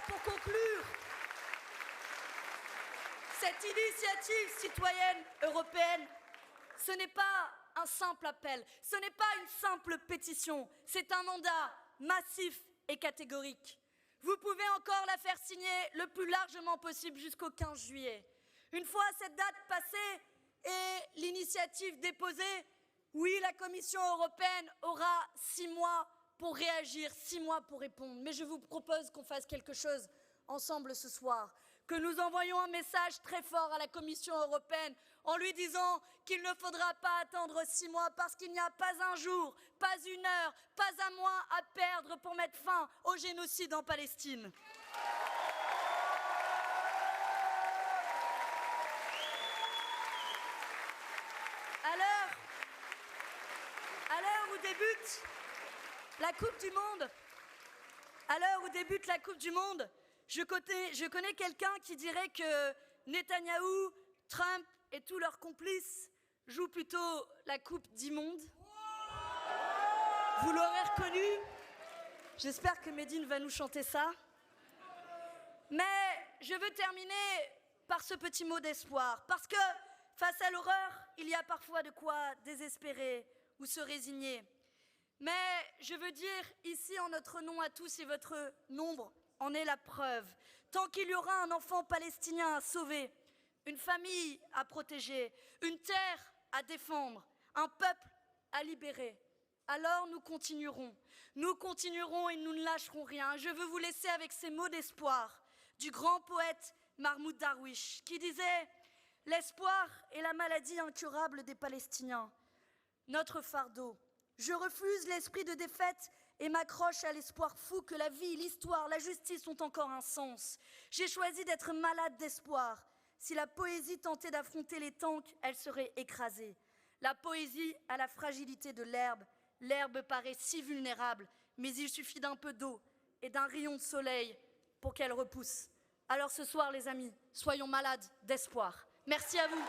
pour conclure, cette initiative citoyenne européenne, ce n'est pas un simple appel, ce n'est pas une simple pétition, c'est un mandat massif et catégorique. Vous pouvez encore la faire signer le plus largement possible jusqu'au 15 juillet. Une fois cette date passée et l'initiative déposée, oui, la Commission européenne aura 6 mois pour réagir, 6 mois pour répondre. Mais je vous propose qu'on fasse quelque chose ensemble ce soir, que nous envoyions un message très fort à la Commission européenne en lui disant qu'il ne faudra pas attendre 6 mois parce qu'il n'y a pas un jour, pas une heure, pas un mois à perdre pour mettre fin au génocide en Palestine. À l'heure où débute la Coupe du Monde, je connais quelqu'un qui dirait que Netanyahou, Trump et tous leurs complices jouent plutôt la Coupe d'Immonde. Vous l'aurez reconnu. J'espère que Médine va nous chanter ça. Mais je veux terminer par ce petit mot d'espoir, parce que face à l'horreur, il y a parfois de quoi désespérer ou se résigner. Mais je veux dire ici en notre nom à tous, et votre nombre en est la preuve, tant qu'il y aura un enfant palestinien à sauver, une famille à protéger, une terre à défendre, un peuple à libérer, alors nous continuerons et nous ne lâcherons rien. Je veux vous laisser avec ces mots d'espoir du grand poète Mahmoud Darwish qui disait « L'espoir est la maladie incurable des Palestiniens, notre fardeau. Je refuse l'esprit de défaite et m'accroche à l'espoir fou que la vie, l'histoire, la justice ont encore un sens. J'ai choisi d'être malade d'espoir. Si la poésie tentait d'affronter les tanks, elle serait écrasée. La poésie a la fragilité de l'herbe. L'herbe paraît si vulnérable, mais il suffit d'un peu d'eau et d'un rayon de soleil pour qu'elle repousse. Alors ce soir, les amis, soyons malades d'espoir. Merci à vous.